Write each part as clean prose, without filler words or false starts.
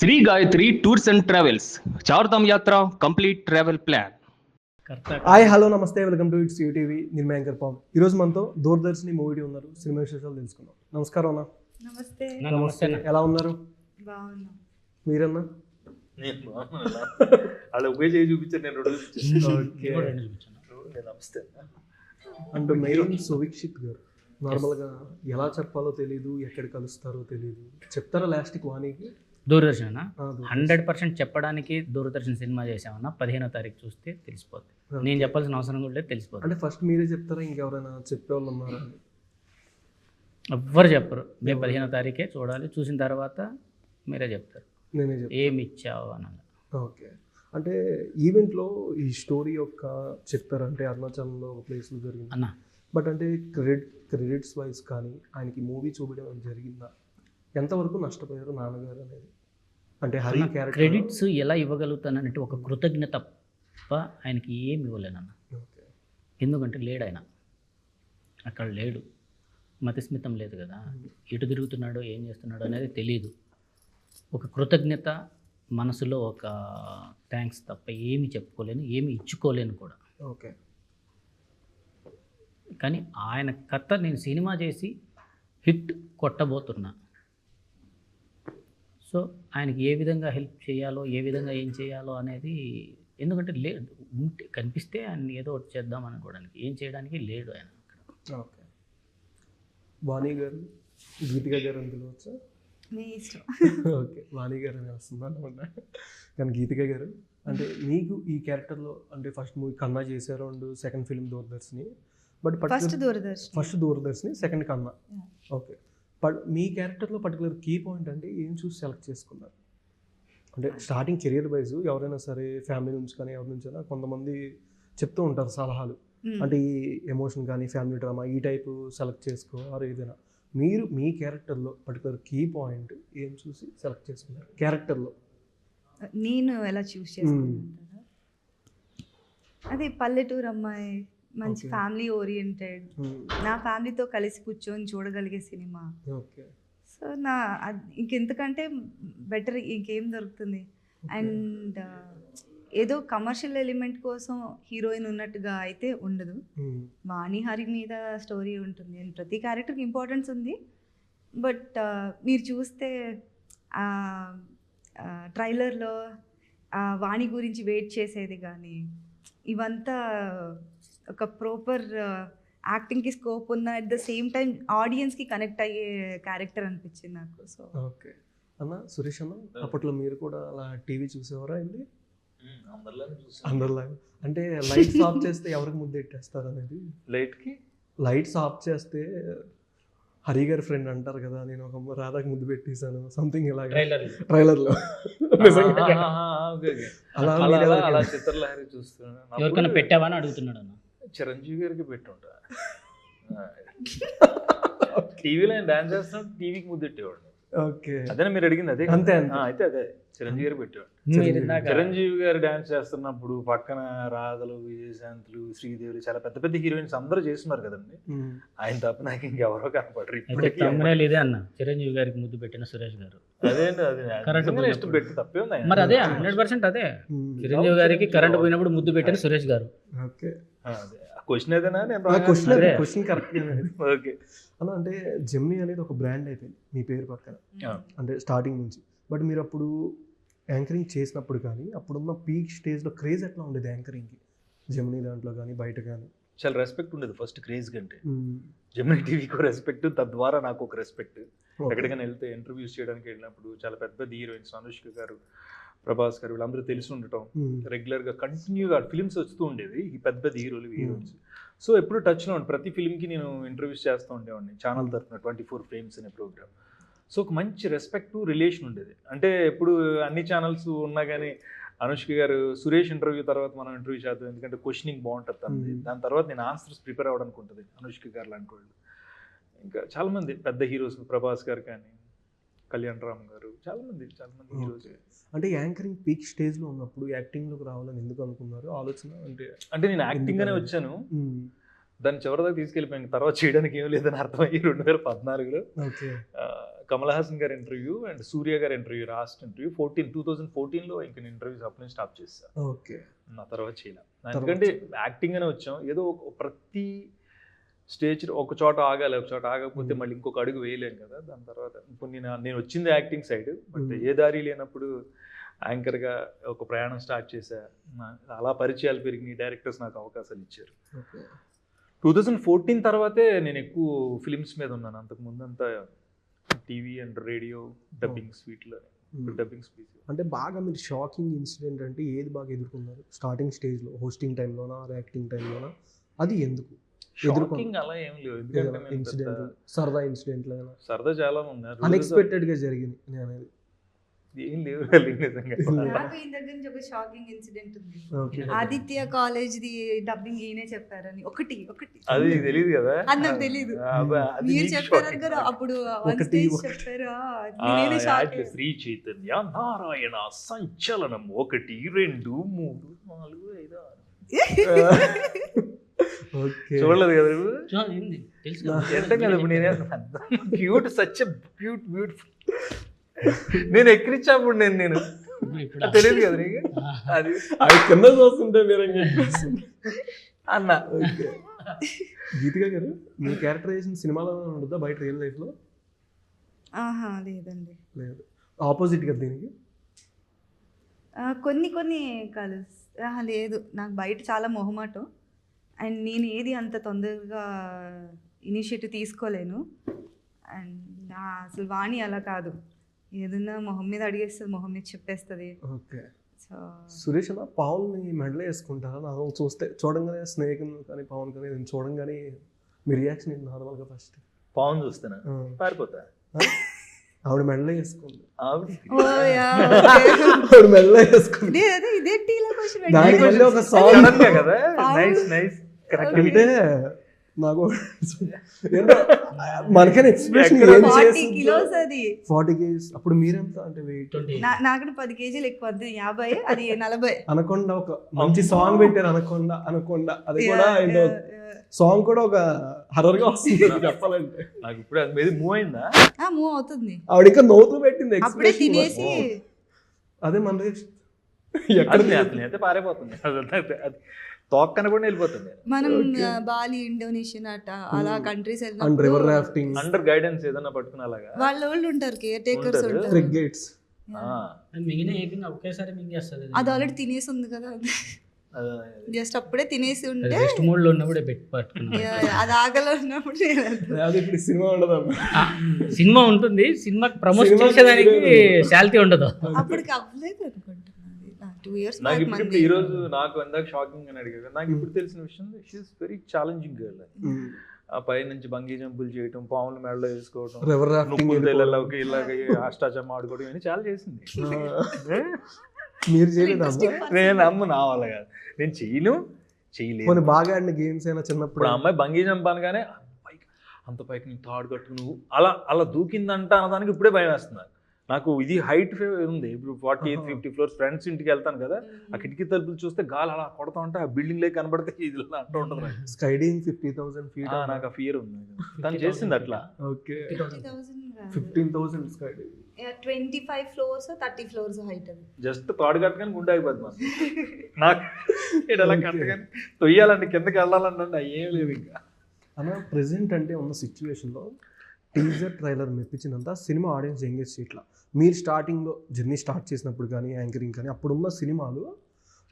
Shri Gayatri tours and travels Chardham yatra complete travel plan. Hi hello namaste, welcome to it's UTV. నేను anchor Pavan. ఈరోజు మనతో దూరదర్శిని movie ఉన్నారు, cinema విశేషాలు తెలుసుకుందాం. నమస్కారం అన్న. నమస్తే. నమస్తే, ఎలా ఉన్నారు? బాగున్నా. మీరన్నా? నేను బాగున్నా. వాళ్ళ ఒకే చేయి చూపించారు, నేను రెండు చూపించాను. నమస్తే అంటే మెయిన్ సువీక్షిత్ గారు నార్మల్గా ఎలా చెప్పాలో తెలియదు, ఎక్కడ కలుస్తారో తెలియదు, చెప్తారా లాస్ట్కి వాణికి? దూరదర్శన్ 100% చెప్పడానికి దూరదర్శన్ సినిమా చేసామన్నా 15వ తారీఖు చూస్తే తెలిసిపోద్ది. నేను చెప్పాల్సిన అవసరం కూడా లేదు, తెలిసిపోద్ది. అంటే ఫస్ట్ మీరే చెప్తారా, ఇంకెవరైనా చెప్పేవాళ్ళు ఉన్నారా? ఎవ్వరు చెప్పరు. మేము 15వ తారీఖే చూడాలి, చూసిన తర్వాత మీరే చెప్తారు నేనే చెప్తాను ఏమి ఇచ్చావు అని. ఓకే. అంటే ఈవెంట్లో ఈ స్టోరీ యొక్క చెప్పారంటే అరుణాచలంలో ఒక ప్లేస్లో జరిగింది అన్న. బట్ అంటే క్రెడిట్స్ వైజ్ కానీ ఆయనకి మూవీ చూపించడం జరిగిందా? ఎంతవరకు నష్టపోయారు నాన్నగారు అనేది? అంటే హరి క్యారెక్టర్ క్రెడిట్స్ ఎలా ఇవ్వగలుగుతానంటే ఒక కృతజ్ఞత తప్ప ఆయనకి ఏమి ఇవ్వలేనన్న. ఓకే. ఎందుకంటే లేడు ఆయన, అక్కడ లేడు, మతిస్మితం లేదు కదా, ఎటు తిరుగుతున్నాడో ఏం చేస్తున్నాడో అనేది తెలియదు. ఒక కృతజ్ఞత మనసులో ఒక థ్యాంక్స్ తప్ప ఏమి చెప్పుకోలేను, ఏమి ఇచ్చుకోలేను కూడా. ఓకే. కానీ ఆయన కథ నేను సినిమా చేసి హిట్ కొట్టబోతున్నా. సో ఆయనకి ఏ విధంగా హెల్ప్ చేయాలో, ఏ విధంగా ఏం చేయాలో అనేది, ఎందుకంటే ఉంటే కనిపిస్తే ఆయన ఏదో ఒకటి చేద్దాం అనుకోవడానికి, ఏం చేయడానికి లేడు ఆయన అక్కడ. ఓకే. వాణి గారు, గీతిక గారు అని పిలవచ్చా? మీ ఇష్టం. ఓకే, వాణి గారు అని వస్తుంది అనమాట. కానీ గీతిక గారు అంటే మీకు ఈ క్యారెక్టర్లో అంటే ఫస్ట్ మూవీ కన్నా చేశారు and second film Doordarshini, but first Doordarshini second Kanna. Okay. మీ క్యారెక్టర్లో పర్టికులర్ కీ పాయింట్ అంటే ఏం చూసి సెలెక్ట్ చేసుకున్నారు? అంటే స్టార్టింగ్ కెరియర్ వైజ్ ఎవరైనా సరే ఫ్యామిలీ నుంచి కానీ ఎవరి నుంచైనా కొంతమంది చెప్తూ ఉంటారు సలహాలు, అంటే ఈ ఎమోషన్ కానీ ఫ్యామిలీ డ్రామా ఈ టైపు సెలెక్ట్ చేసుకో ఆర్ ఏదైనా. మీరు మీ క్యారెక్టర్లో పర్టికులర్ కీ పాయింట్ ఏం చూసి సెలెక్ట్ చేసుకున్నారు క్యారెక్టర్లో? నేను ఎలా చూస్ చేసుకున్నాను, అదే పల్లెటూరు అమ్మాయి, మంచి ఫ్యామిలీ ఓరియంటెడ్, నా ఫ్యామిలీతో కలిసి కూర్చొని చూడగలిగే సినిమా. ఓకే. సో నా ఇంకెంతకంటే బెటర్ ఇంకేం దొరుకుతుంది. అండ్ ఏదో కమర్షియల్ ఎలిమెంట్ కోసం హీరోయిన్ ఉన్నట్టుగా అయితే ఉండదు. వాణి హరి మీద స్టోరీ ఉంటుంది అండ్ ప్రతి క్యారెక్టర్కి ఇంపార్టెన్స్ ఉంది. బట్ మీరు చూస్తే ట్రైలర్లో వాణి గురించి వెయిట్ చేసేది కానీ ఇవంతా ఒక ప్రాపర్ యాక్టింగ్కి స్కోప్ ఉన్న, అట్ ద సేమ్ టైం ఆడియన్స్కి కనెక్ట్ అయ్యే క్యారెక్టర్ అనిపించింది నాకు. So okay. అన్న సురేష్ అన్న, అప్పట్లో మీరు కూడా అలా టీవీ చూసేవారా అండి? అందరిలాగా అంటే లైట్స్ ఆఫ్ చేస్తే ఎవరికి ముద్దు పెట్టేస్తారు అనేది? లైట్స్ ఆఫ్ చేస్తే హరి గారి ఫ్రెండ్ అంటారు కదా, నేను ఒక రాధాకి ముద్దు పెట్టేశాను సంథింగ్ ఇలాగ ట్రైలర్లో. అలా చిత్రలహరి చూస్తున్నాను. ఎవరికైనా పెట్టావని అడుగుతున్నాడు అన్న. చిరంజీవి గారికి పెట్టుంటా. టీవీలో ఆయన డాన్స్ చేస్తున్నాడు, టీవీకి ముద్దెట్టేవాడు. ఓకే. అదే మీరు అడిగింది, అదే అంతే. అయితే అదే చిరంజీవి గారు పెట్టేవాడు. చిరంజీవి గారు డాన్స్ చేస్తున్నప్పుడు పక్కన రాధలు, విజయశాంతులు, శ్రీదేవులు, చాలా పెద్ద పెద్ద హీరోయిన్స్ అందరూ చేస్తున్నారు కదండి. ఆయన తప్ప నాకు ఇంకెవరో కనపడరు ఇప్పటికీ. ఇదే అన్న, చిరంజీవి గారికి ముద్దు పెట్టిన సురేష్ గారు. అదేంటి, అదే ఇష్టం పెట్టి తప్పే ఉంది. మరి అదే 100% అదే, చిరంజీవి గారికి కరెంట్ పోయినప్పుడు ముద్దు పెట్టిన సురేష్ గారు. ఓకే. క్వశ్చన్ ఏదైనా క్వశ్చన్ కరెక్ట్. ఓకే అలా అంటే జెమినీ అనేది ఒక బ్రాండ్ అయిపోయింది మీ పేరు పక్కన, అంటే స్టార్టింగ్ నుంచి. బట్ మీరు అప్పుడు యాంకరింగ్ చేసినప్పుడు కానీ అప్పుడున్న పీక్ స్టేజ్లో క్రేజ్ ఎట్లా ఉండేది యాంకరింగ్కి, జెమినీ దాంట్లో కానీ బయట కానీ? చాలా రెస్పెక్ట్ ఉండేది ఫస్ట్ క్రేజ్ కంటే. జెమినీ టీవీకి రెస్పెక్ట్, తద్వారా నాకు ఒక రెస్పెక్ట్. ఎక్కడికైనా వెళ్తే ఇంటర్వ్యూస్ చేయడానికి వెళ్ళినప్పుడు చాలా పెద్ద పెద్ద హీరోయిన్స్, అనుష్క గారు, ప్రభాస్ గారు, వీళ్ళందరూ తెలిసి ఉండటం, రెగ్యులర్గా కంటిన్యూగా ఫిల్మ్స్ వస్తూ ఉండేవి ఈ పెద్ద పెద్ద హీరోలు, హీరోయిన్స్. సో ఎప్పుడు టచ్లో ఉండి ప్రతి ఫిల్మ్కి నేను ఇంటర్వ్యూస్ చేస్తూ ఉండేవాడిని ఛానల్ తరఫున 24 ఫ్రేమ్స్ అనే ప్రోగ్రామ్. సో ఒక మంచి రెస్పెక్ట్ రిలేషన్ ఉండేది. అంటే ఎప్పుడు అన్ని ఛానల్స్ ఉన్నా కానీ అనుష్క గారు సురేష్ ఇంటర్వ్యూ తర్వాత మనం ఇంటర్వ్యూ చేద్దాం, ఎందుకంటే క్వశ్చనింగ్ బాగుంటుంది తనది, దాని తర్వాత నేను ఆన్సర్స్ ప్రిపేర్ అవ్వడానికి ఉంటుంది అనుష్క గారు లాంటి వాళ్ళు. ఇంకా చాలామంది పెద్ద హీరోస్, ప్రభాస్ గారు కానీ, కళ్యాణ్ రామ్ గారు, చాలామంది హీరోస్. అంటే యాంకరింగ్ పీక్ స్టేజ్లో ఉన్నప్పుడు యాక్టింగ్లోకి రావాలని ఎందుకు అనుకున్నారు ఆలోచన? అంటే నేను యాక్టింగ్గానే వచ్చాను. దాన్ని చివరిదాకా తీసుకెళ్ళిపోయాను. తర్వాత చేయడానికి ఏం లేదని అర్థమయ్యి 2014లో ఓకే కమల్ హాసన్ గారి ఇంటర్వ్యూ అండ్ సూర్య గారి ఇంటర్వ్యూ, లాస్ట్ ఇంటర్వ్యూ 2014లో ఇంక నేను ఇంటర్వ్యూస్ అప్పుడు స్టాప్ చేస్తాను. ఓకే నా తర్వాత చేయలే. ఎందుకంటే యాక్టింగ్ అనే వచ్చాం, ఏదో ప్రతి స్టేజ్ ఒక చోట ఆగాలి, ఒక చోట ఆగకపోతే మళ్ళీ ఇంకొక అడుగు వేయలేం కదా. దాని తర్వాత ఇప్పుడు నేను వచ్చింది యాక్టింగ్ సైడ్, బట్ ఏ దారి లేనప్పుడు యాంకర్గా ఒక ప్రయాణం స్టార్ట్ చేశా. అలా పరిచయాలు పెరిగినాయి, డైరెక్టర్స్ నాకు అవకాశాలు ఇచ్చారు. 2014 తర్వాతే నేను ఎక్కువ ఫిలిమ్స్ మీద ఉన్నాను. అంతకుముందు అంతా టీవీ అండ్ రేడియో డబ్బింగ్ స్వీట్లో, డబ్బింగ్ స్పీచ్. అంటే బాగా మీరు షాకింగ్ ఇన్సిడెంట్ అంటే ఏది బాగా ఎదుర్కొన్నారు స్టార్టింగ్ స్టేజ్లో? హోస్టింగ్ టైంలోనా, యాక్టింగ్ టైంలోనా? అది ఎందుకు షాకింగ్ అలా ఏం లేవు, ఎందుకంటే ఇన్సిడెంట్, సరదా ఇన్సిడెంట్లు సరదా చాలా ఉన్నారు, అన్ఎక్స్పెక్టెడ్ గా జరిగింది అనేది ఏం లేవు నిజంగా. నాకు ఈయన దగ్గర నుంచి ఒక షాకింగ్ ఇన్సిడెంట్ ఉంది. ఓకే ఆదిత్య కాలేజ్ది డబ్బింగ్ ఈయనే చెప్పారని ఒకటి అది తెలియదు కదా, అది నాకు తెలీదు. అది మీరు నీకు చెప్పారు shocking. కదా అప్పుడు ఒకటి చెప్పారు. ఆ, యాడ్లు శ్రీ చైతన్య నారాయణ సంచలనం 1 2 3 4 5 6 ఓకే చూడలేదు కదా నువ్వు? ఏంది తెలుసు ఎంత కదా ఇప్పుడు నేనే క్యూట్, సచ్ క్యూట్ బ్యూటిఫుల్. నేను ఎక్కిరించాప్పుడు నేను ఇప్పుడు తెలియదు కదా నీకు అది అవి కింద చూస్తుంటే మీరు అన్న. గీతిక గారు, మీ క్యారెక్టరైజేషన్ సినిమాలో ఉంటుందా బయట రియల్ లైఫ్లో? ఆహా లేదండి, లేదు, ఆపోజిట్ కదా దీనికి. కొన్ని కాదు. లేదు, నాకు బయట చాలా మొహమాటం అండ్ నేను ఏది అంత తొందరగా ఇనిషియేటివ్ తీసుకోలేను. అండ్ అసలు వాణి అలా కాదు, ఏదన్నా మొహం మీద అడిగేస్తుంది, మొహం మీద చెప్పేస్తుంది. ఓకే. సో సురేష్ అన్న పవన్ని మెడలో వేసుకుంటారా? నాకు చూడంగానే స్నేక్ కానీ పవన్ కానీ నేను చూడంగానే మీ రియాక్షన్ ఏంటి నార్మల్గా? ఫస్ట్ పవన్ చూస్తున్నా పారిపోతా, ఆవిడ మెడలో వేసుకుంది, ఆవిడ ఆవిడ మెడలో వేసుకుంది. ఇదేంటి ఇలా క్వశ్చన్ దానివల్ల ఒక Sudden సాంగ్ గా కదా, నైస్ నైస్ కరెక్ట్. అంటే నాకు ఏంటో మనకైనా ఎక్స్ప్రెషన్ ఏం 40 చేస్తుందో. కిలోస్ అది. 40 kgs. అప్పుడు మీరెంత అంటే వెయిట్? నాకంటే 10 కేజీలు ఎక్కువ, అది 50, అది 40. అనకొండ ఒక మంచి సాంగ్ పెట్టారు, అనకొండ అనకొండ. అది కూడా ఏంటో సాంగ్ కూడా ఒక హర్రర్ గా వస్తుంది చెప్పాలంటే. నాకు ఇప్పుడు అది మీద మూవ్ అయిందా? మూవ్ అవుతుంది, ఆవిడ ఇంకా నవ్వుతూ పెట్టింది అప్పుడే expression. తినేసి. అదే మన ఎక్కడ అయితే పారిపోతుంది, అది తోక్కన కూడా వెళ్ళిపోతుంది. మనం బాలి, ఇండోనేషియన్ అట అలా countries and river rafting, under guidance ఏదైనా పట్టుకుని అలాగా వాళ్ళు ఉంటారు, కేర్ టేకర్స్ ఉంటారు. ఉంటారు. ఫ్రిగేట్స్. మిగిలిన ఏకంగా ఒకేసారి మింగేస్తుంది. అది ఆల్రెడీ తినేసి ఉంది కదా, జస్ట్ అప్పుడే తినేసి ఉంటే రెస్ట్ మోడ్ లో ఉన్నప్పుడే పెట్టి పట్టుకున్నా. అది ఆకలి ఉన్నప్పుడు నేను వెళ్తాను. అది ఇప్పుడు సినిమా ఉండదు సినిమా ఉంటుంది, సినిమాకి ప్రమోట్ చేసేదానికి శాలరీ ఉండదు. అప్పటికి అవ్వలేదు అనుకుంటున్నాను, 2 years నాకు back ఇప్పుడు ఈ రోజు నాకు ఇందాక షాకింగ్ అని అడిగారు. నాకు ఇప్పుడు తెలిసిన విషయం, షీఈస్ వెరీ ఛాలెంజింగ్ గర్ల్. ఆ పై నుంచి బంగీ జంపులు చేయటం, పాములు మెడలో వేసుకోవటం, రివర్ రాఫ్టింగ్, నువ్వులకి ఇలాగ అష్టాచమ్మ ఆడుకోవడం, ఇవన్నీ చాలా చేసింది. మీరు చేయలేదు? నేను అమ్మ నా వల్ల కాదు, నేను చేయలేదు. కొన్ని బాగా ఆడిన గేమ్స్ అయినా చిన్నప్పుడు? ఇప్పుడు ఆ అమ్మాయి బంగీ జంప్ అనగానే అంత పైకి నీ తాడు కట్టు నువ్వు అలా దూకిందంట అన్నదానికి ఇప్పుడే భయం వేస్తుంది నాకు. ఇది హైట్ ఉంది, ఇప్పుడు 48, 50 floors ఫ్రెండ్స్ ఇంటికి వెళ్తాను కదా, ఆ కిటికీ తలుపులు చూస్తే గాలి అలా కొడతా ఉంటే ఆ బిల్డింగ్ లే కనబడితే ఇది అంటూ ఉంటుంది. స్కైడింగ్ 50,000 feet, నాకు ఆ ఫియర్ ఉంది. తను చేసింది అట్లా. ఓకే. 50,000 15,000 స్కైడింగ్. 25 floors 30 floors height. అది జస్ట్ తాడు కట్టగానే గుండె అయిపోద్ది మాకు. నాకు అలా కట్టగానే తొయ్యాలంటే కిందకి వెళ్ళాలంటే ఏం లేదు ఇంకా. అన్న ప్రెసెంట్ అంటే ఉన్న సిచ్యువేషన్లో టీజర్ ట్రైలర్ మెప్పించినంత సినిమా ఆడియన్స్ ఎంగేజ్ చేయట్లా. మీరు స్టార్టింగ్లో జర్నీ స్టార్ట్ చేసినప్పుడు కానీ యాంకరింగ్ కానీ అప్పుడున్న సినిమాలు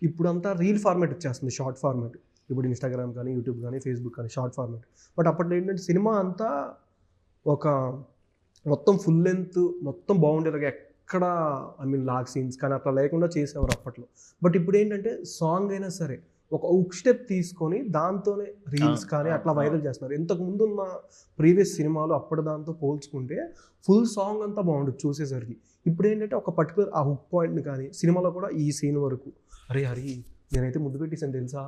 ఇప్పుడంతా రీల్ ఫార్మాట్ వచ్చేస్తుంది, షార్ట్ ఫార్మాట్. ఇప్పుడు ఇన్స్టాగ్రామ్ కానీ యూట్యూబ్ కానీ ఫేస్బుక్ కానీ షార్ట్ ఫార్మాట్. బట్ అప్పట్లో ఏంటంటే సినిమా అంతా ఒక మొత్తం ఫుల్ లెంత్ మొత్తం బాగుండేలాగా ఎక్కడ లాగ్ సీన్స్ కానీ అట్లా లేకుండా చేసేవారు అప్పట్లో. బట్ ఇప్పుడు ఏంటంటే సాంగ్ అయినా సరే ఒక ఉక్ స్టెప్ తీసుకొని దాంతోనే రీల్స్ కానీ అట్లా వైరల్ చేస్తున్నారు. ఇంతకు ముందు ఉన్న ప్రీవియస్ సినిమాలు అప్పటి దాంతో పోల్చుకుంటే ఫుల్ సాంగ్ అంతా బాగుంటుంది చూసేసరికి. ఇప్పుడు ఏంటంటే ఒక పర్టికులర్ ఆ హుక్ పాయింట్ని కానీ సినిమాలో కూడా ఈ సీన్ వరకు అరే హరి నేనైతే ముద్దు పెట్టేసాను తెలుసా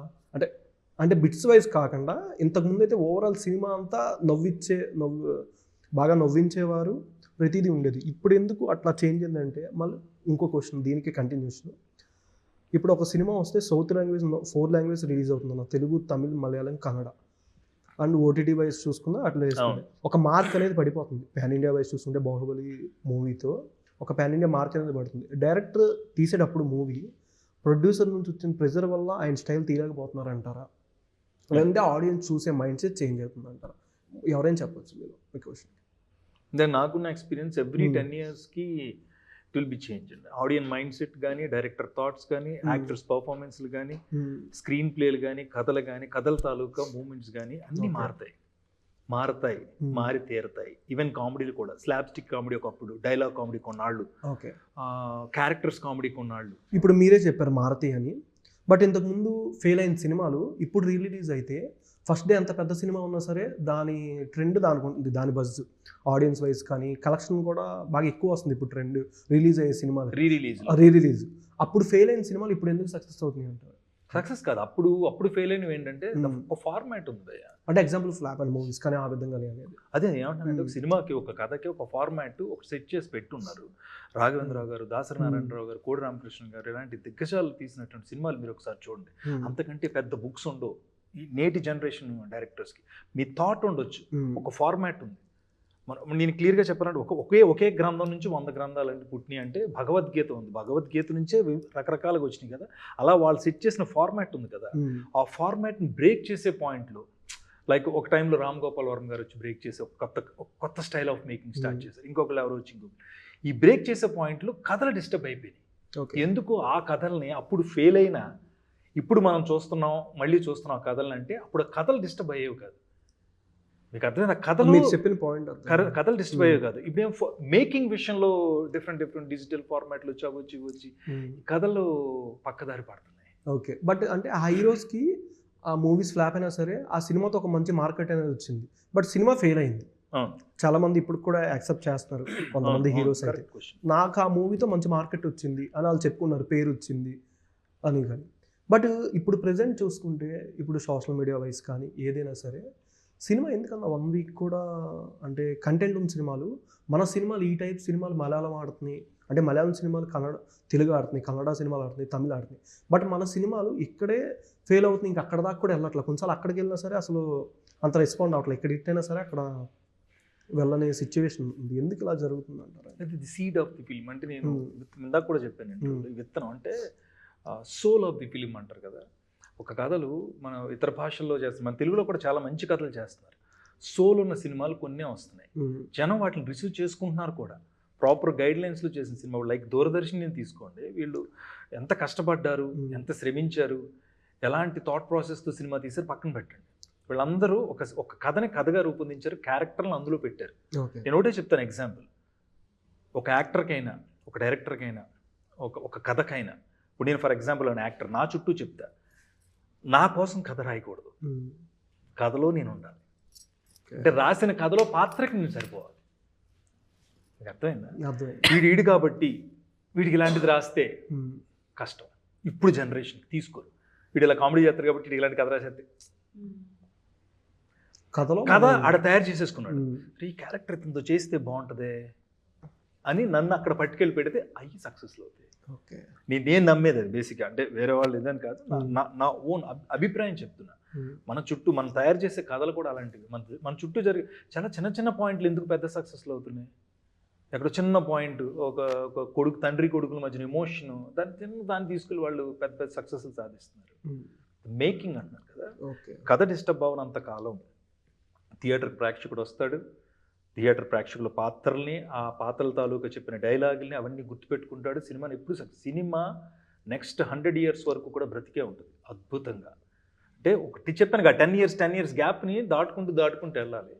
అంటే బిట్స్ వైజ్ కాకుండా ఇంతకుముందు అయితే ఓవరాల్ సినిమా అంతా బాగా నవ్వించేవారు, ప్రతిదీ ఉండేది. ఇప్పుడు ఎందుకు అట్లా చేంజ్ అయిందంటే మళ్ళీ ఇంకో క్వశ్చన్ దీనికి కంటిన్యూషన్. ఇప్పుడు ఒక సినిమా వస్తే సౌత్ లాంగ్వేజ్ 4 లాంగ్వేజ్ రిలీజ్ అవుతుంది, Telugu, Tamil, Malayalam, Kannada. And OTT wise చూసుకున్నా అట్లా వేసుకుంటే ఒక మార్క్ అనేది పడిపోతుంది. పాన్ ఇండియా వైజ్ చూసుకుంటే బాహుబలి మూవీతో ఒక పాన్ ఇండియా మార్క్ అనేది పడుతుంది. డైరెక్టర్ తీసేటప్పుడు మూవీ ప్రొడ్యూసర్ నుంచి వచ్చిన ప్రెజర్ వల్ల ఆయన స్టైల్ తీయలేకపోతున్నారు అంటారా, లేదంటే ఆడియన్స్ చూసే మైండ్ సెట్ చేంజ్ అవుతుంది అంటారా? ఎవరైనా చెప్పొచ్చు మీరు మీ క్వశ్చన్. దెన్ నాకున్న ఎక్స్పీరియన్స్ ఎవ్రీ 10 yearsకి ఇట్ విల్ బి చేంజ్ అండి. ఆడియన్స్ మైండ్ సెట్ కానీ, డైరెక్టర్ థాట్స్ కానీ, యాక్టర్స్ పర్ఫార్మెన్స్లు కానీ, స్క్రీన్ ప్లేలు కానీ, కథలు కానీ, కథల తాలూకా మూమెంట్స్ కానీ అన్నీ మారుతాయి, మారి తీరుతాయి. ఈవెన్ కామెడీలు కూడా, స్లాబ్ స్టిక్ కామెడీ ఒకప్పుడు, డైలాగ్ కామెడీ కొన్నాళ్ళు, ఓకే, క్యారెక్టర్స్ కామెడీ కొన్నాళ్ళు. ఇప్పుడు మీరే చెప్పారు మారుతాయి అని. బట్ ఇంతకుముందు ఫెయిల్ అయిన సినిమాలు ఇప్పుడు రిలీజ్ అయితే ఫస్ట్ డే ఎంత పెద్ద సినిమా ఉన్నా సరే దాని ట్రెండ్ దానికి ఉంటుంది, దాని బజ్ ఆడియన్స్ వైజ్ కానీ కలెక్షన్ కూడా బాగా ఎక్కువ వస్తుంది. ఇప్పుడు ట్రెండ్ రిలీజ్ అయ్యే సినిమాలు రీ రిలీజ్. అప్పుడు ఫెయిల్ అయిన సినిమాలు ఇప్పుడు ఎందుకు సక్సెస్ అవుతున్నాయి అంటారు? సక్సెస్ కాదు, అప్పుడు ఫెయిల్ అయినవి ఏంటంటే ఒక ఫార్మాట్ ఉంది. అంటే ఎగ్జాంపుల్ ఫ్లాప్ అండ్ మూవీస్ కానీ ఆ విధంగా అనేది అదే ఏమంటానంటే ఒక సినిమాకి, ఒక కథకి ఒక ఫార్మాట్ ఒక సెట్ చేసి పెట్టున్నారు. రాఘవేంద్రరావు గారు, దాసరి నారాయణరావు గారు, కోడి రామకృష్ణ గారు ఇలాంటి దిగ్గజాలు తీసినటువంటి సినిమాలు మీరు ఒకసారి చూడండి. అంతకంటే పెద్ద బుక్స్ ఉండవు ఈ నేటి జనరేషన్ డైరెక్టర్స్కి. మీ థాట్ ఉండొచ్చు, ఒక ఫార్మాట్ ఉంది. నేను క్లియర్గా చెప్పాలంటే ఒకే గ్రంథం నుంచి 100 గ్రంథాలు అంటే పుట్టినాయి అంటే భగవద్గీత ఉంది. భగవద్గీత నుంచే రకరకాలుగా వచ్చినాయి కదా. అలా వాళ్ళు సెట్ చేసిన ఫార్మాట్ ఉంది కదా. ఆ ఫార్మాట్ని బ్రేక్ చేసే పాయింట్లు, లైక్ ఒక టైంలో రామ్ గోపాల్ వర్మ గారు వచ్చి బ్రేక్ చేసి ఒక కొత్త స్టైల్ ఆఫ్ మేకింగ్ స్టార్ట్ చేశారు. ఇంకొకరు ఎవరు వచ్చి ఈ బ్రేక్ చేసే పాయింట్లు కథలు డిస్టర్బ్ అయిపోయినాయి. ఎందుకు ఆ కథల్ని అప్పుడు ఫెయిల్ అయినా ఇప్పుడు మనం మళ్ళీ చూస్తున్నాం ఆ కథలను అంటే అప్పుడు కథలు డిస్టర్బ్ అయ్యేవి కాదు. మీకు అర్థమైంది? కథలు చెప్పిన పాయింట్ కథలు డిస్టర్బ్ అయ్యేవి కాదు. ఇప్పుడేం మేకింగ్ విషయంలో డిఫరెంట్ డిజిటల్ ఫార్మాట్లు వచ్చి కథలు పక్కదారి పడుతున్నాయి. ఓకే, బట్ అంటే ఆ హీరోస్కి ఆ మూవీస్ ఫ్లాప్ అయినా సరే ఆ సినిమాతో ఒక మంచి మార్కెట్ అనేది వచ్చింది. బట్ సినిమా ఫెయిల్ అయింది. చాలా మంది ఇప్పుడు కూడా యాక్సెప్ట్ చేస్తున్నారు కొంతమంది హీరోస్ అయితే. నాకు ఆ మూవీతో మంచి మార్కెట్ వచ్చింది అని వాళ్ళు చెప్పుకున్నారు, పేరు వచ్చింది అని. కానీ బట్ ఇప్పుడు ప్రజెంట్ చూసుకుంటే ఇప్పుడు సోషల్ మీడియా వైజ్ కానీ ఏదైనా సరే సినిమా ఎందుకన్నా 1 week కూడా అంటే కంటెంట్ ఉన్న సినిమాలు, మన సినిమాలు ఈ టైప్ సినిమాలు మలయాళం ఆడుతున్నాయి, అంటే మలయాళం సినిమాలు తెలుగు ఆడుతున్నాయి, కన్నడ సినిమాలు ఆడుతున్నాయి, తమిళ ఆడుతున్నాయి. బట్ మన సినిమాలు ఇక్కడే ఫెయిల్ అవుతుంది, ఇంకా అక్కడ దాకా కూడా వెళ్ళట్లేదు. కొంచెం అక్కడికి వెళ్ళినా సరే అసలు అంత రెస్పాండ్ అవ్వట్లేదు. ఇక్కడ హిట్ అయినా సరే అక్కడ వెళ్ళనే సిచ్యువేషన్ ఉంది. ఎందుకు ఇలా జరుగుతుంది అంటారు? The seed of the film అంటే నేను ఇందాక కూడా చెప్పాను, విత్తనం అంటే సోల్ ఆఫ్ ది ఫిలిం అంటారు కదా. ఒక కథలు మన ఇతర భాషల్లో చేస్తారు, మన తెలుగులో కూడా చాలా మంచి కథలు చేస్తున్నారు. సోల్ ఉన్న సినిమాలు కొన్నే వస్తున్నాయి. జనం వాటిని రిసీవ్ చేసుకుంటున్నారు కూడా. ప్రాపర్ గైడ్లైన్స్లో చేసిన సినిమా లైక్ దూరదర్శన్ తీసుకోండి, వీళ్ళు ఎంత కష్టపడ్డారు, ఎంత శ్రమించారు, ఎలాంటి థాట్ ప్రాసెస్తో సినిమా తీశారు పక్కన పెట్టండి. వీళ్ళందరూ ఒక కథని కథగా రూపొందించారు, క్యారెక్టర్లను అందులో పెట్టారు. నేను ఒకటే చెప్తాను ఎగ్జాంపుల్. ఒక యాక్టర్కైనా, ఒక డైరెక్టర్కైనా, ఒక కథకైనా, ఇప్పుడు నేను ఫర్ ఎగ్జాంపుల్ ఒక యాక్టర్, నా చుట్టూ చెప్తా, నా కోసం కథ రాయకూడదు, కథలో నేను ఉండాలి. అంటే రాసిన కథలో పాత్రకి నేను సరిపోవాలి. మీకు అర్థమైందా? వీడు కాబట్టి వీడికి ఇలాంటిది రాస్తే కష్టం. ఇప్పుడు జనరేషన్ తీసుకోరు. వీడు ఇలా కామెడీ చేస్తారు కాబట్టి వీడికి ఇలాంటి కథ రాసేస్తే కథ ఆడ తయారు చేసేసుకున్నాడు. ఈ క్యారెక్టర్ ఇతనితో చేస్తే బాగుంటుంది అని నన్ను అక్కడ పట్టుకెళ్ళి పెడితే అవి సక్సెస్లో అవుతాయి. నేను నమ్మేది అది బేసిక్గా. అంటే వేరే వాళ్ళు ఇదని కాదు, నా ఓన్ అభిప్రాయం చెప్తున్నా. మన చుట్టూ మనం తయారు చేసే కథలు కూడా అలాంటివి. మన చుట్టూ జరిగే చాలా చిన్న చిన్న పాయింట్లు ఎందుకు పెద్ద సక్సెస్లో అవుతున్నాయి? ఎక్కడో చిన్న పాయింట్, ఒక తండ్రి కొడుకుల మధ్యన ఎమోషన్, దాన్ని తీసుకెళ్ళి వాళ్ళు పెద్ద పెద్ద సక్సెస్లు సాధిస్తున్నారు. మేకింగ్ అంటున్నారు కదా. కథ డిస్టర్బ్ అవ్వనంత కాలం థియేటర్ ప్రేక్షకుడు వస్తాడు, థియేటర్ ప్రేక్షకుల పాత్రల్ని, ఆ పాత్రల తాలూకా చెప్పిన డైలాగుల్ని అవన్నీ గుర్తుపెట్టుకుంటాడు. సినిమాని ఎప్పుడు సినిమా నెక్స్ట్ 100 years వరకు కూడా బ్రతికే ఉంటుంది అద్భుతంగా. అంటే ఒకటి చెప్పాను కదా, 10 years గ్యాప్ని దాటుకుంటూ వెళ్ళాలి.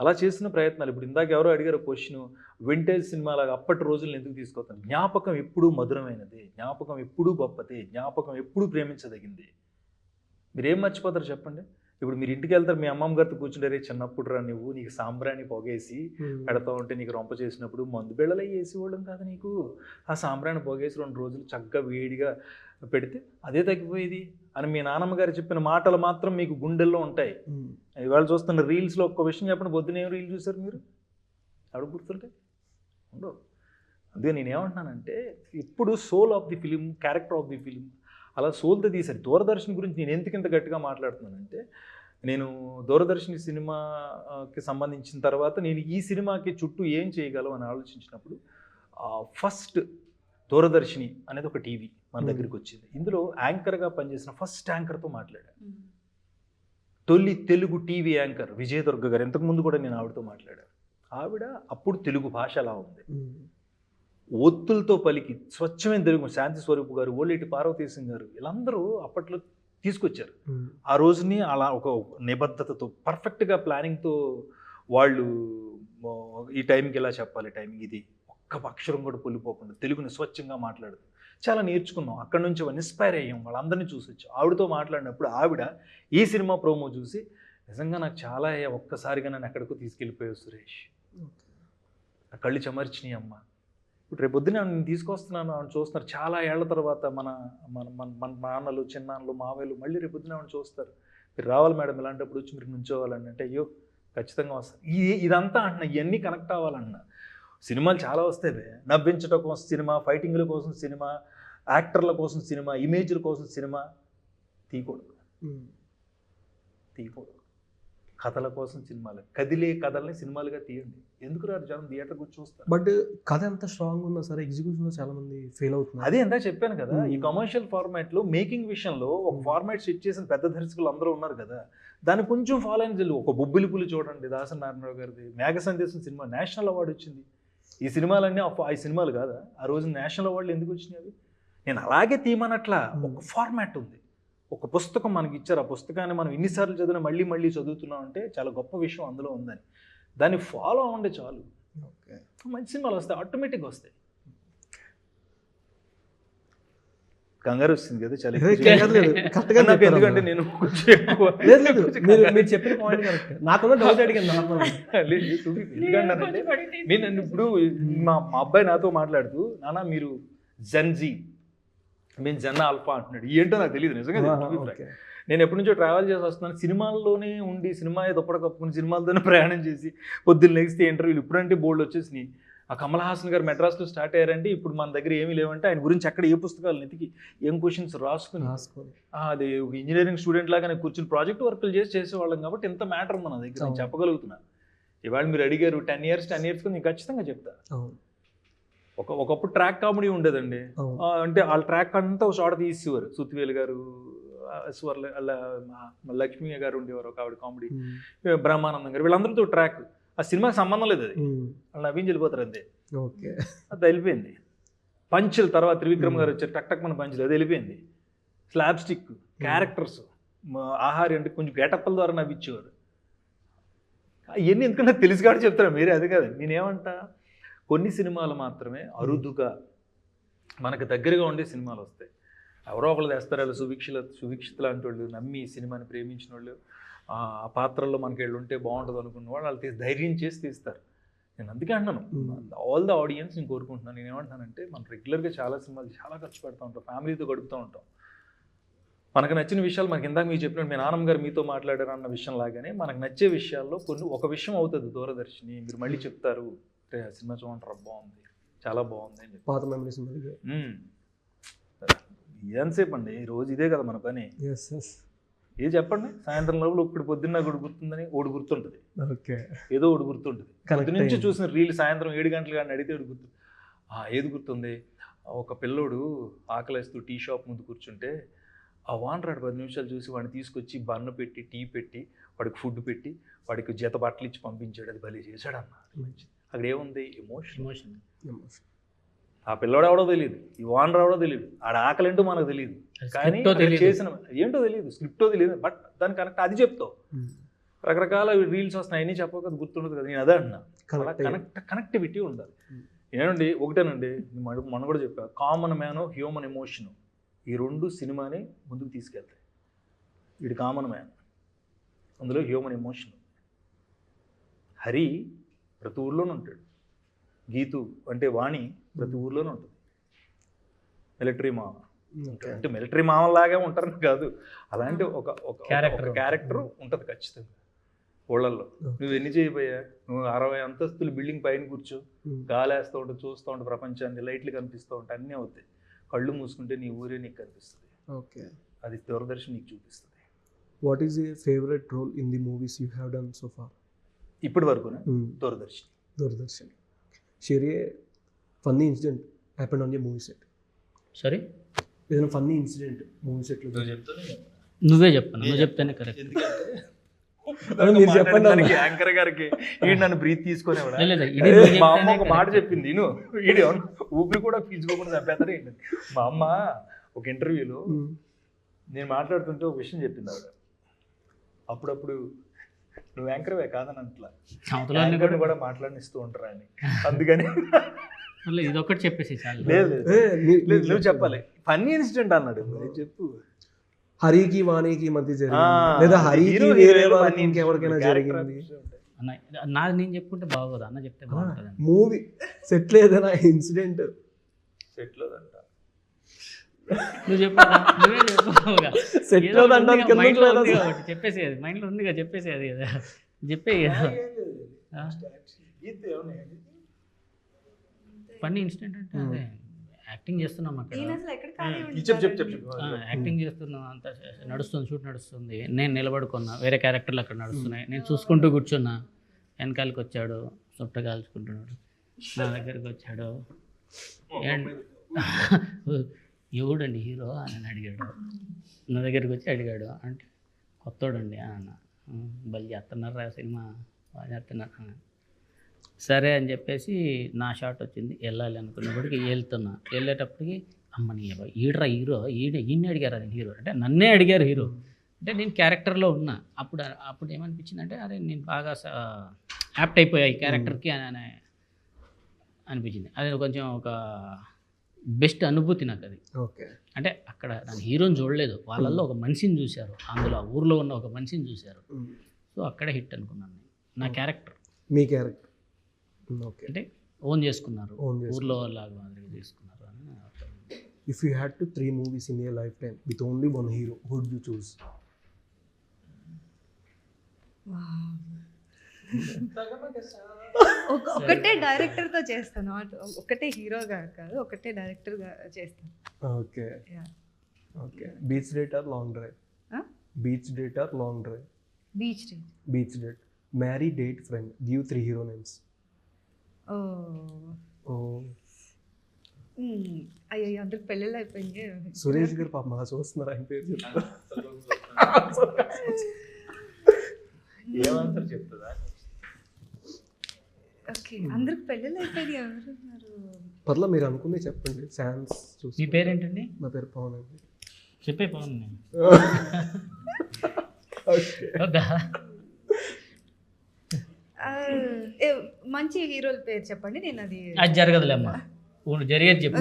అలా చేసిన ప్రయత్నాలు. ఇప్పుడు ఇందాక ఎవరో అడిగారు క్వశ్చన్, వింటేజ్ సినిమాలాగా అప్పటి రోజులను ఎందుకు తీసుకొస్తాను? జ్ఞాపకం ఎప్పుడూ మధురమైనది, జ్ఞాపకం ఎప్పుడూ గొప్పది, జ్ఞాపకం ఎప్పుడూ ప్రేమించదగింది. మీరేం మర్చిపోతారు చెప్పండి? ఇప్పుడు మీరు ఇంటికి వెళ్తారు, మీ అమ్మమ్మ గారితో కూర్చుంటారే, చిన్నప్పుడు రా నువ్వు, నీకు సాంబ్రాణి పొగేసి పెడతా ఉంటే నీకు రొంప చేసినప్పుడు మందు బిళ్ళలు వేసేవాళ్ళం కాదు నీకు. ఆ సాంబ్రాణి పొగేసి 2 రోజులు చక్కగా వేడిగా పెడితే అదే తగ్గిపోయేది అని మీ నాన్నమ్మ గారు చెప్పిన మాటలు మాత్రం మీకు గుండెల్లో ఉంటాయి. ఇవాళ చూస్తున్న రీల్స్లో ఒక్క విషయం చెప్పండి, పొద్దున ఏం రీల్ చూసారు మీరు? అడుగు గుర్తుంటాయి ఉండవు. అందుకే నేనేమంటున్నానంటే ఇప్పుడు soul of the film, character of the film అలా సోల్తో తీశారు. దూరదర్శన్ గురించి నేను ఎందుకు ఇంత గట్టిగా మాట్లాడుతున్నానంటే నేను దూరదర్శన్ సినిమాకి సంబంధించిన తర్వాత నేను ఈ సినిమాకి చుట్టూ ఏం చేయగలం అని ఆలోచించినప్పుడు ఫస్ట్ దూరదర్శిని అనేది ఒక టీవీ మన దగ్గరికి వచ్చింది. ఇందులో యాంకర్గా పనిచేసిన ఫస్ట్ యాంకర్తో మాట్లాడాను. తొలి తెలుగు టీవీ యాంకర్ విజయదుర్గ గారు. ఇంతకుముందు కూడా నేను ఆవిడతో మాట్లాడాను. ఆవిడ అప్పుడు తెలుగు భాష అలా ఉంది, ఒత్తులతో పలికి స్వచ్ఛమైన తెలుగు. శాంతి స్వరూప్ గారు, ఓలేటి పార్వతీశం గారు, వీళ్ళందరూ అప్పట్లో తీసుకొచ్చారు. ఆ రోజుని అలా ఒక నిబద్ధతతో పర్ఫెక్ట్గా ప్లానింగ్తో వాళ్ళు ఈ టైంకి ఎలా చెప్పాలి, టైంకి ఇది ఒక్క అక్షరం కూడా పొల్లిపోకుండా తెలుగుని స్వచ్ఛంగా మాట్లాడుతూ చాలా నేర్చుకున్నాం. అక్కడి నుంచి ఇన్స్పైర్ అయ్యాం, వాళ్ళందరినీ చూసి వచ్చాం. ఆవిడతో మాట్లాడినప్పుడు ఆవిడ ఈ సినిమా ప్రోమో చూసి నిజంగా నాకు చాలా ఒక్కసారిగా నన్ను ఎక్కడికో తీసుకెళ్ళిపోయావు సురేష్, ఆ కళ్ళు చెమర్చినాయి అమ్మ. ఇప్పుడు రేపు పొద్దున నేను తీసుకొస్తున్నాను, ఆవిడ చూస్తున్నారు. చాలా ఏళ్ల తర్వాత మన మన మన మన నాన్నలు, చిన్నాన్నలు, మావయ్యలు మళ్ళీ రేపు పొద్దున ఆవిడ చూస్తారు. మీరు రావాలి మేడం, ఇలాంటప్పుడు వచ్చి మీరు నుంచోవాలని అంటే అయ్యో ఖచ్చితంగా వస్తారు. ఇదంతా అంటున్నా, ఇవన్నీ కనెక్ట్ అవ్వాలన్నా. సినిమాలు చాలా వస్తాయి, నవ్వించడం కోసం సినిమా, ఫైటింగ్ల కోసం సినిమా, యాక్టర్ల కోసం సినిమా, ఇమేజ్ల కోసం సినిమా తీయకూడదు. కథల కోసం సినిమాలు, కదిలే కథల్ని సినిమాలుగా తీయండి. ఎందుకు రారు జనం థియేటర్ కూర్చొని చూస్తారు? బట్ కథ ఎంత స్ట్రాంగ్ ఉన్నా సరే ఎగ్జిక్యూషన్లో చాలా మంది ఫెయిల్ అవుతున్నారు. అదే ఎంత చెప్పాను కదా, ఈ కమర్షియల్ ఫార్మాట్లో మేకింగ్ విషయంలో ఒక ఫార్మాట్ సెట్ చేసిన పెద్ద దర్శకులు అందరూ ఉన్నారు కదా, దాన్ని కొంచెం ఫాలో అయిన తెలియదు. ఒక బొబ్బిలి పులి చూడండి, దాసరి నారాయణరావు గారిది మేఘ సందేశం సినిమా నేషనల్ అవార్డు వచ్చింది. ఈ సినిమాలన్నీ ఆ సినిమాలు కాదా? ఆ రోజు నేషనల్ అవార్డులు ఎందుకు వచ్చినాయి? నేను అలాగే తీయమనట్లా, ఒక ఫార్మాట్ ఉంది, ఒక పుస్తకం మనకి ఇచ్చారు. ఆ పుస్తకాన్ని మనం ఎన్నిసార్లు చదివినా మళ్ళీ మళ్ళీ చదువుతున్నాం అంటే చాలా గొప్ప విషయం అందులో ఉందని. దాన్ని ఫాలో అవ్వండి చాలు, మంచి సినిమాలు వస్తాయి, ఆటోమేటిక్గా వస్తాయి. కంగారు వస్తుంది కదా చాలా, ఎందుకంటే నేను మీరు చెప్పిన పాయింట్ కరెక్ట్. నాకున్న డౌట్ అడిగాను. ఎందుకంటే నేను ఇప్పుడు మా అబ్బాయి నాతో మాట్లాడుతూ, నాన్న మీరు జెన్జీ, మేము జెన్ ఆల్ఫా అంటున్నాడు. ఏంటో నాకు తెలియదు నిజంగా. నేను ఎప్పటి నుంచో ట్రావెల్ చేసి వస్తున్నాను, సినిమాల్లోనే ఉండి సినిమా దుప్పట కప్పుకుని సినిమాలతోనే ప్రయాణం చేసి పొద్దున్న లెగిస్తే ఇంటర్వ్యూలు. ఇప్పుడంటే బోల్డ్ వచ్చేసినాయి. ఆ కమల్ హాసన్ గారు మెడ్రాస్లో స్టార్ట్ అయ్యారంటే ఇప్పుడు మన దగ్గర ఏమీ లేవంటే ఆయన గురించి అక్కడ ఏ పుస్తకాలు నెతికి ఏం క్వశ్చన్స్ రాసుకుని అది ఒక ఇంజనీరింగ్ స్టూడెంట్ లాగా కూర్చుని ప్రాజెక్ట్ వర్క్లు చేసేవాళ్ళం కాబట్టి ఎంత మ్యాటర్ ఉంది నా దగ్గర, నేను చెప్పగలుగుతున్నాను. ఇవాళ మీరు అడిగారు 10 years నేను ఖచ్చితంగా చెప్తా. ఒకప్పుడు ట్రాక్ కామెడీ ఉండేదండి, అంటే వాళ్ళ ట్రాక్ అంతా ఒక చోట తీసేవారు. సుత్తివేలు గారు, లక్ష్మీ గారు ఉండేవారు ఒక ఆవిడ కామెడీ, బ్రహ్మానందం గారు, వీళ్ళందరితో ట్రాక్. ఆ సినిమాకి సంబంధం లేదు, అది వాళ్ళు నవ్వించి వెళ్ళిపోతారు అంతే. అది వెళ్ళిపోయింది. పంచులు తర్వాత త్రివిక్రమ్ గారు వచ్చారు, టక్ టక్ మన పంచులు, అది వెళ్ళిపోయింది. స్లాబ్ స్టిక్ క్యారెక్టర్స్, ఆహార్యం అంటే కొంచెం గెటప్ల ద్వారా నవ్వించేవారు. ఇవన్నీ ఎందుకంటే తెలిసి కాబట్టి చెప్తారు మీరే, అది కాదు నేనేమంటా. కొన్ని సినిమాలు మాత్రమే అరుదుగా మనకు దగ్గరగా ఉండే సినిమాలు వస్తాయి. ఎవరో ఒకళ్ళు తెస్తారు, వాళ్ళు సువిక్షిత లాంటి వాళ్ళు, నమ్మి ఈ సినిమాని ప్రేమించిన వాళ్ళు, ఆ పాత్రల్లో మనకి వెళ్ళి ఉంటే బాగుంటుంది అనుకున్న వాళ్ళు వాళ్ళు ధైర్యం చేసి తీస్తారు. నేను అందుకే అంటున్నాను, ఆల్ ద ఆడియన్స్ నేను కోరుకుంటున్నాను. నేను ఏమంటున్నానంటే, మనం రెగ్యులర్గా చాలా సినిమాలు చాలా ఖర్చు పెడతా ఉంటాం, ఫ్యామిలీతో గడుపుతూ ఉంటాం. మనకు నచ్చిన విషయాలు, మనకి ఇందాక మీరు చెప్పినట్టు మీ నాన్నమ్మ గారు మీతో మాట్లాడారు అన్న విషయం లాగానే మనకు నచ్చే విషయాల్లో ఒక విషయం అవుతుంది దూరదర్శిని, మీరు మళ్ళీ చెప్తారు సినిమా చూడంటారు బాగుంది, చాలా బాగుంది అని చెప్పి. పాత మెమరీస్ ఎంతసేపు అండి, రోజు ఇదే కదా మన పని. ఏ చెప్పండి, సాయంత్రం లోపల ఇప్పుడు పొద్దున్న ఒకటి గుర్తుందని ఒకటి గుర్తుంటుంది, ఏదో ఒకటి గుర్తుంటుంది. పొద్దు నుంచి చూసిన రీల్ సాయంత్రం 7 గంటలు కానీ అడిగితే ఒకటి గుర్తుంది. ఏది గుర్తుంది? ఒక పిల్లోడు ఆకలేస్తూ టీ షాప్ ముందు కూర్చుంటే ఆ వానరాడు 10 నిమిషాలు చూసి వాడిని తీసుకొచ్చి బన్ను పెట్టి, టీ పెట్టి, వాడికి ఫుడ్ పెట్టి, వాడికి జత బట్టలు ఇచ్చి పంపించాడు. అది భలే చేశాడు అన్న. అక్కడ ఏముంది? ఎమోషన్. ఆ పిల్లోడు ఎవడో తెలియదు, ఈ వానర్ ఎవడో తెలియదు, ఆడ ఆకలి ఏంటో మనకు తెలియదు, కానీ చేసిన ఏంటో తెలియదు, స్క్రిప్టో తెలియదు, బట్ దాని కనెక్ట్ అది చెప్తావు. రకరకాల రీల్స్ వస్తున్నాయి, అన్నీ చెప్పక గుర్తుండదు కదా. నేను అదే అన్నా, కనెక్టివిటీ ఉండాలి. ఏనండి ఒకటేనండి, మనం కూడా చెప్పా, కామన్ మ్యాన్, హ్యూమన్ ఎమోషన్, ఈ రెండు సినిమాని ముందుకు తీసుకెళ్తాయి. వీడు కామన్ మ్యాన్, అందులో హ్యూమన్ ఎమోషన్. హరి ప్రతి ఊర్లోనే ఉంటాడు, గీతు అంటే వాణి ప్రతి ఊర్లోనే ఉంటుంది. మిలిటరీ మామ అంటే మిలిటరీ మామలాగే ఉంటారని కాదు, అలాంటి ఒక క్యారెక్టర్ ఉంటుంది ఖచ్చితంగా ఊళ్ళల్లో. నువ్వు ఎన్ని చేయబోయా, నువ్వు 60 అంతస్తులు బిల్డింగ్ పైన కూర్చో, గాలేస్తూ ఉంటావు, చూస్తూ ఉంటావు ప్రపంచాన్ని, లైట్లు కనిపిస్తూ ఉంటాయి, అన్నీ అవుతాయి. కళ్ళు మూసుకుంటే నీ ఊరే నీకు కనిపిస్తుంది. అది దూరదర్శన్ నీకు చూపిస్తుంది. What is your favourite role in the movies you have done so far? ఇప్పటి వరకు Doordarshan. Doordarshan. Share a funny incident happened on the movie set. Sorry, ఏదైనా ఫన్నీ ఇన్సిడెంట్ మూవీ సెట్లో నువ్వే చెప్పను, నువ్వు చెప్తేనే కరెక్ట్. మీరు చెప్పండి. దానికి యాంకర్ గారికి ఈడు నన్ను బ్రీత్ తీసుకొని మా అమ్మ ఒక మాట చెప్పింది, ఈడు ఊపిరి కూడా పీల్చుకోకుండా చంపేస్తారు ఏంటండి. మా అమ్మ ఒక ఇంటర్వ్యూలో నేను మాట్లాడుతుంటే ఒక విషయం చెప్పింది ఆవిడ, అప్పుడప్పుడు నువ్వు యాంకర్వే కాదని అట్లా యాంకర్ని కూడా మాట్లాడిస్తూ ఉంటారా అని. అందుకని ఇదొకటి చెప్పేసి చాలు. లేదు నువ్వు చెప్పాలి ఫన్నీ ఇన్సిడెంట్ అన్నాడు. చెప్పు. హరికి వాణికి మధ్య జరిగింది, లేదా హరికి వేరే వాళ్ళకి ఇంకెవరికైనా జరిగింది? నాది నేను చెప్పుకుంటే బాగోదు, అన్న చెప్తే బాగుంటుంది. మూవీ సెట్ ఏదైనా ఇన్సిడెంట్ సెట్లో నువ్వు చెప్పాలా? నువ్వే చెప్పు. చెప్పేసి అది మైండ్లో ఉందిగా, చెప్పేసి అది కదా, చెప్పే కదా. ఫన్నీ ఇన్సిడెంట్ అంటే అదే యాక్టింగ్ చేస్తున్నాం అక్కడ, యాక్టింగ్ చేస్తున్నాం, అంతా నడుస్తుంది, షూట్ నడుస్తుంది, నేను నిలబడుకున్నా, వేరే క్యారెక్టర్లు అక్కడ నడుస్తున్నాయి, నేను చూసుకుంటూ కూర్చున్నా. వెనకాలకి వచ్చాడు, చుట్ట కాల్చుకుంటున్నాడు, నా దగ్గరికి వచ్చాడు, ఎవడండి హీరో అని అడిగాడు. నా దగ్గరికి వచ్చి అడిగాడు, అంటే కొత్తోడండి అన్న. బలి చేస్తున్నారా సినిమా, బాగా చేస్తున్నారు. సరే అని చెప్పేసి నా షాట్ వచ్చింది, వెళ్ళాలి అనుకున్నప్పటికీ వెళ్ళేటప్పటికి అమ్మని ఈడరా హీరో, ఈయన్ని అడిగారు అది హీరో అంటే, నన్నే అడిగారు హీరో అంటే. నేను క్యారెక్టర్లో ఉన్నా. అప్పుడు ఏమనిపించింది అంటే, అరే నేను బాగా యాప్ట్ అయిపోయా ఈ క్యారెక్టర్కి అని అనిపించింది. అది కొంచెం ఒక బెస్ట్ అనుభూతి నాకు అది. ఓకే. అంటే అక్కడ నన్ను హీరోని చూడలేదు, వాళ్ళల్లో ఒక మనిషిని చూశారు, అందులో ఆ ఊర్లో ఉన్న ఒక మనిషిని చూశారు. సో అక్కడే హిట్ అనుకున్నాను నేను. నా క్యారెక్టర్, మీ క్యారెక్టర్ అంటే ఓన్ చేసుకున్నారు, ఊర్లో లాగా మాదిరిగా చేసుకున్నారు అని. If you had to 3 movies in your lifetime with only one hero, who would you choose? ఒకటే డైరెక్టర్తో చేస్తాను, ఒకటే హీరోగా కాదు, ఒకటే డైరెక్టర్గా చేస్తాను. Okay. Okay. Beach date are long drive? Beach date are long drive? Beach date. Beach date. Marry date friend, give 3 hero names. అయ్యో అందరికి పెళ్ళిళ్ళు అయిపోయింది. సురేష్ గారు పాప మా చూస్తున్నారు, ఆయన పేరు చెప్తారు. ఏమంటారు చెప్తుందా? ఓకే, అందరికి పెళ్ళిళ్ళు అయిపోయింది. ఎవరున్నారు? పర్లా మీరు అనుకునే చెప్పండి. ఛాన్స్ చూసి. మీ పేరేంటండి? నా పేరు పవన్ అండి. చెప్పే పవన్. మంచి హీరోల పేరు చెప్పండి, నేను అది జరగదులే అమ్మా, జరిగేది చెప్పు.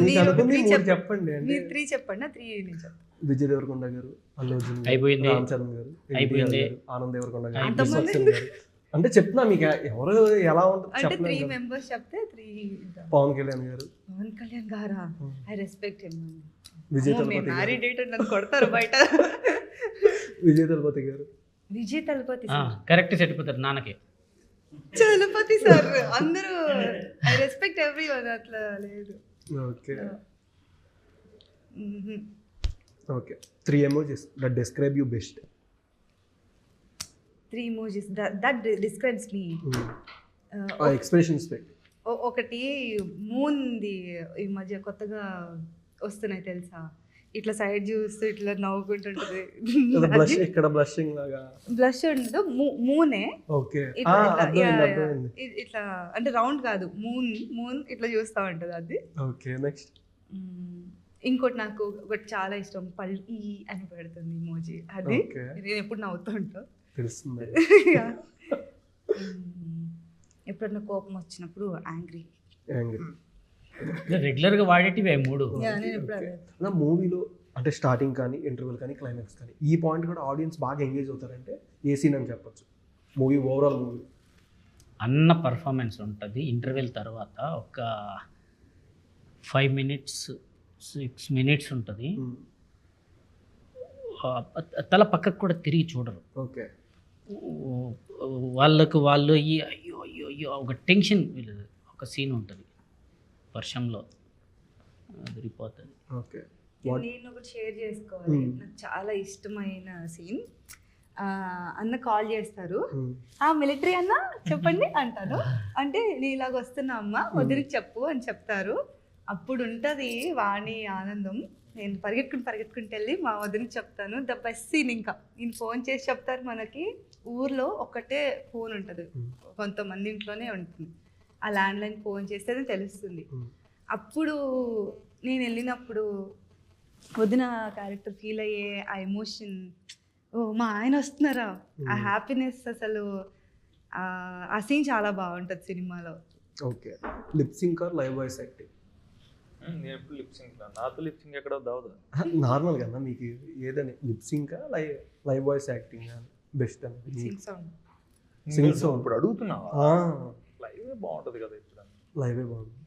చెప్పండి. మీరు 3 చెప్పండి, 3 నేను చెప్తాను. విజయ్ దేవరకొండ గారు, అల్లు అర్జున్ గారు, అయిపోయింది, రామ్ చరణ్ గారు, అయిపోయింది, ఆనంద్ దేవరకొండ గారు, విశ్వక్సేన్ గారు. అంటే చెప్తున్నా మీకు ఎవరు ఎలా ఉంటుంది అంటే 3 members చెప్తే 3. పవన్ కళ్యాణ్ గారు. పవన్ కళ్యాణ్ గారా? I respect him. Vijay Thalapathy marry date నన్ను కొడతారు బయట. విజయ్ తలపతి గారు. విజయ్ తలపతి కరెక్ట్ సెట్ అయిపోతారు నాన్నకి. చలపతి సార్, అందరూ ఐ రెస్పెక్ట్ ఎవ్రీవన్, అట్లా లేదు. Okay. Okay. 3 emojis that describe you best. 3 emojis that describes me. Expressions పెట్టి. ఒకటి మూన్ది ఈ మధ్య కొత్తగా వస్తున్నాయి తెలుసా, ఇట్లా సైడ్ చూస్తూ ఇట్లా నవ్వుకుంటుంటది. ఇక్కడ బ్లషింగ్ లాగా బ్లష్ ఉండదు, మూనే. ఓకే. ఇట్లా అంటే రౌండ్ కాదు, మూన్ ఇట్లా చూస్తూ ఉంటది అది. ఓకే. నెక్స్ట్ ఇంకోటి నాకు ఒకటి చాలా ఇష్టం, పల్లి అని పెడుతుంది ఇమోజీ, అది నేను ఎప్పుడు నవ్వుతూ ఉంటా. తెలుస్తుంది. ఎప్పుడన్నా కోపం వచ్చినప్పుడు యాంగ్రీ. రెగ్యులర్గా వాడేటివి 3. నా మూవీలో అంటే స్టార్టింగ్ కానీ, ఇంటర్వెల్ కానీ, క్లైమాక్స్ కానీ, ఈ పాయింట్ కూడా ఆడియన్స్ బాగా ఎంగేజ్ అవుతారంటే ఏ సీన్ అని చెప్పొచ్చు? మూవీ ఓవరాల్ మూవీ అన్న పర్ఫార్మెన్స్ ఉంటుంది. ఇంటర్వెల్ తర్వాత ఒక 5 minutes 6 minutes ఉంటుంది. తల పక్కకు కూడా తిరిగి చూడరు. ఓకే. వాళ్ళు అయ్యో అయ్యో అయ్యో ఒక టెన్షన్, ఒక సీన్ ఉంటుంది వర్షంలో, అదిరిపోతుంది. ఓకే. నేను ఒకటి షేర్ చేసుకోవాలి, నాకు చాలా ఇష్టమైన సీన్. అన్న కాల్ చేస్తారు, Hmm. మిలిటరీ అన్న చెప్పండి అంటాను. అంటే నేను ఇలాగ వస్తున్నా అమ్మ, వదిలికి చెప్పు అని చెప్తారు. అప్పుడు ఉంటుంది వాణి ఆనందం. నేను పరిగెట్టుకుంటూ వెళ్ళి మా వదిలికి చెప్తాను. The best scene. ఇంకా నేను ఫోన్ చేసి చెప్తారు, మనకి ఊర్లో ఒకటే ఫోన్ ఉంటుంది, కొంతమంది ఇంట్లోనే ఉంటుంది. ఆ ల్యాండ్లైన్ ఫోన్ చేస్తేనే తెలుస్తుంది. అప్పుడు నేను వెళ్ళినప్పుడు వదిన క్యారెక్టర్ ఫీల్ అయ్యే ఆ ఎమోషన్, ఓ మా ఆయన వస్తున్నారా, ఆ హ్యాపీనెస్, అసలు ఆ సీన్ చాలా బాగుంటుంది సినిమాలో. Okay. Lip sync or live voice acting? నేను ఎప్పుడు లిప్సింగ్, నాతో లిప్సింగ్ ఎక్కడ దావదు. నార్మల్ కదా మీకు ఏదని, లిప్సింకా లైవ్ వాయిస్ యాక్టింగ్ బెస్ట్ అని? సింగ్ సౌండ్. సింగ్ సౌండ్ ఇప్పుడు అడుగుతున్నావా? లైవ్ బాగుంటుంది కదా ఇప్పుడు. లైవే బాగుంది.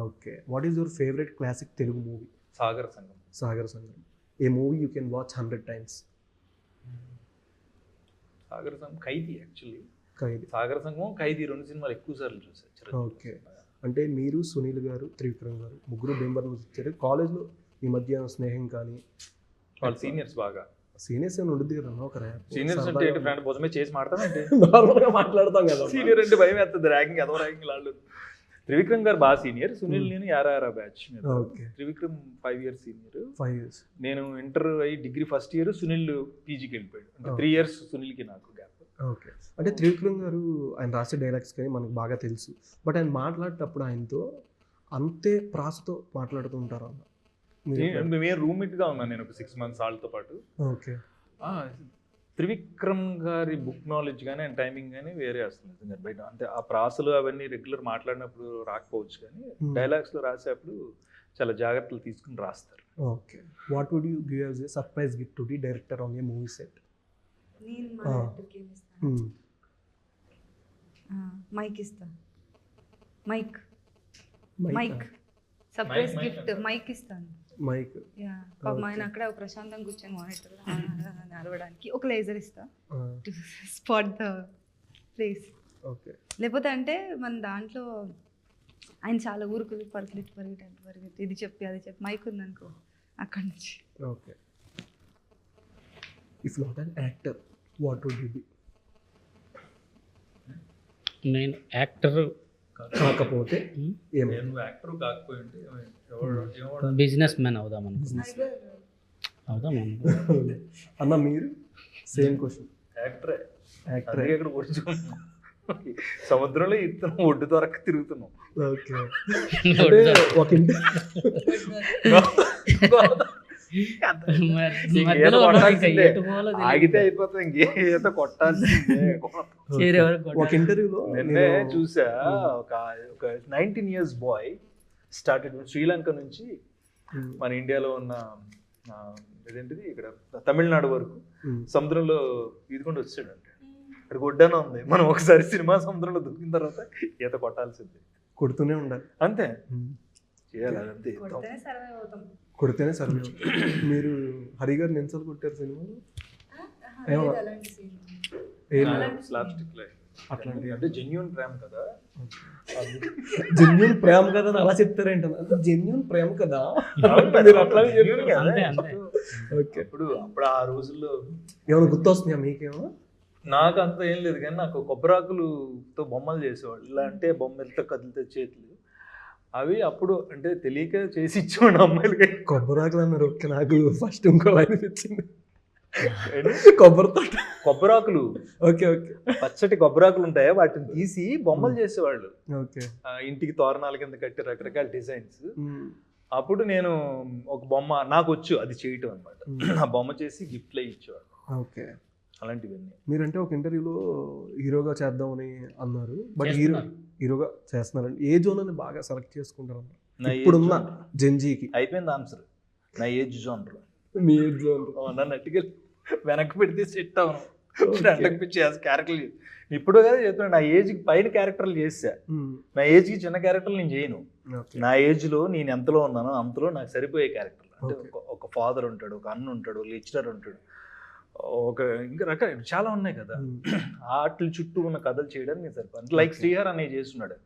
Okay. What is your favourite classic Telugu movie? Sagara Sangam. Sagara Sangam. A movie you can watch 100 times? సాగర సంగం, ఖైదీ. యాక్చువల్లీ ఖైదీ, సాగర సంగం, ఖైదీ 2 సినిమాలు ఎక్కువ సార్లు చూసాను. ఓకే. అంటే మీరు, సునీల్ గారు, త్రివిక్రమ్ గారు ముగ్గురు భీమవరం వచ్చారు. కాలేజ్లో ఈ మధ్య స్నేహం కానీ, వాళ్ళు సీనియర్స్ బాగా. సీనియర్స్ ఏమైనా ఉండదు కదా ఒక సీనియర్స్ అంటే ఏంటి, ఫ్రెండ్ భుజమే చేసి మాట్లాడతామంటే నార్మల్గా మాట్లాడతాం కదా. సీనియర్ అంటే భయం వేస్తుంది, ర్యాగింగ్ ఎదో ర్యాగింగ్ వాళ్ళు. త్రివిక్రమ్ గారు బాగా సీనియర్, సునీల్ నేను యారా batch. Trivikram 5 years senior, 5 years. నేను ఇంటర్ అయ్యి డిగ్రీ ఫస్ట్ ఇయర్, సునీల్ పీజీకి వెళ్ళిపోయాడు. అంటే 3 years సునీల్కి నాకు గ్యాప్. ఓకే. అంటే త్రివిక్రమ్ గారు ఆయన రాసే డైలాగ్స్ కానీ మనకు బాగా తెలుసు, బట్ ఆయన మాట్లాడేటప్పుడు ఆయనతో అంతే ప్రాసతో మాట్లాడుతూ ఉంటారు అన్న. మేము రూమ్మేట్గా ఉన్నాను నేను ఒక 6 months వాళ్ళతో పాటు. ఓకే. త్రివిక్రమ్ గారి బుక్ నాలెడ్జ్ కానీ అండ్ టైమింగ్ కానీ వేరే వస్తుంది నిజంగా బయట. అంటే ఆ ప్రాసలు అవన్నీ రెగ్యులర్ మాట్లాడినప్పుడు రాకపోవచ్చు, కానీ డైలాగ్స్లో రాసేటప్పుడు చాలా జాగ్రత్తలు తీసుకుని రాస్తారు. Okay. What would you give as a surprise gift to the director on a movie set? నేను మా డైరెక్టర్కి ఏమి ఇస్తాను? మైక్ ఇస్తాను. మైక్ సర్ప్రైజ్ గిఫ్ట్ మైక్ ఇస్తాను. మైక్. పాపం ఆయన అక్కడ ప్రశాంతంగా కూర్చొని మానిటర్ అరవడానికి ఒక లేజర్ ఇస్తా to spot the place. Okay. లేకపోతే అంటే మన దాంట్లో ఆయన చాలా ఊరుకులు పరిగెత్తి ఇది చెప్పి అది చెప్పి మైక్ ఉందనుకో అక్కడి నుంచి. Okay. If not an actor what would you be? నేను యాక్టర్ కాకపోతే నేను యాక్టర్ కాకపోయి ఉంటే బిజినెస్ మ్యాన్ అవుదాం అన్న. మీరు సేమ్ క్వశ్చన్. యాక్టరే. యాక్టర్ ఇక్కడ కూర్చున్నాం, సముద్రంలో ఇతను ఒడ్డు దొరక్క తిరుగుతున్నాం. ఓకే. అంటే ఒక ఆగితే అయిపోతుంది, ఇంకేత కొట్టాల్సిందే. ఒక ఇంటర్వ్యూలో నిన్నే చూసా, ఒక 19 years బాయ్ స్టార్టెడ్ శ్రీలంక నుంచి మన ఇండియాలో ఉన్న ఏదేంటిది ఇక్కడ తమిళనాడు వరకు సముద్రంలో ఈదుకుంటూ వచ్చాడు. అంటే ఇక్కడ ఒడ్డానే ఉంది. మనం ఒకసారి సినిమా సముద్రంలో దూకిన తర్వాత ఈత కొట్టాల్సిందే, కొడుతూనే ఉండాలి. అంతే చేయాలి, అదంతే. కొడితేనే సర్వే. మీరు హరి గారు నిన్సలు కొట్టారు సినిమాలో? అట్లాంటి అంటే జెన్యూన్ ప్రేమ కదా. జెన్యూన్ ప్రేమ కదా అని అలా చెప్తారేంట? జెన్యూన్ ప్రేమ కదా. ఓకే. అప్పుడు ఆ రోజుల్లో ఏమైనా గుర్తొస్తున్నాయా మీకేమో? నాకు అంత ఏం లేదు, కానీ నాకు కొబ్బరాకులతో బొమ్మలు చేసేవాళ్ళు. ఇలా అంటే బొమ్మలతో కదిలితే చేతులు, అవి అప్పుడు అంటే తెలియక చేసి ఇచ్చేవాడు అమ్మాయిలకి. కొబ్బరాకులు అన్నారు. ఓకే. నాకు ఫస్ట్ ఇంకో లైన్ వచ్చింది, కొబ్బరాకులు. ఓకే. ఓకే. పచ్చటి కొబ్బరాకులు ఉంటాయి, వాటిని తీసి బొమ్మలు చేసేవాళ్ళు. ఓకే. ఇంటికి తోరణాల కింద కట్టి రకరకాల డిజైన్స్. అప్పుడు నేను ఒక బొమ్మ నాకు వచ్చు అది చేయటం అనమాట. ఆ బొమ్మ చేసి గిఫ్ట్లో ఇచ్చేవాడు. ఓకే. అలాంటివన్నీ. మీరంటే ఒక ఇంటర్వ్యూలో హీరోగా చేద్దామని అన్నారు, బట్ హీరోగా చేస్తున్నారండి. ఏ జోన్ అని బాగా సెలెక్ట్ చేసుకుంటారు ఇప్పుడున్న జెన్జీకి? అయిపోయింది ఆన్సర్, నా ఏజ్ జోనర్. మీ ఏజ్ జోన్ నన్ను అట్టుకెళ్ళి వెనక్కి పెడితే సెట్ అవును, ఫ్రంట్కి పిచ్చి క్యారెక్టర్లు ఇప్పుడు కదా చెప్తున్నా. నా ఏజ్కి పైన క్యారెక్టర్లు చేసా, నా ఏజ్కి చిన్న క్యారెక్టర్లు నేను చేయను. నా ఏజ్లో నేను ఎంతలో ఉన్నానో అంతలో నాకు సరిపోయే క్యారెక్టర్లు. అంటే ఒక ఫాదర్ ఉంటాడు, ఒక అన్న ఉంటాడు, లెక్చరర్ ఉంటాడు, ఒక ఇంకా రకాల చాలా ఉన్నాయి కదా. ఆటల చుట్టూ ఉన్న కథలు చేయడానికి నేను సరిపోతాను. లైక్ శ్రీహర్ అనే చేస్తున్నాడు,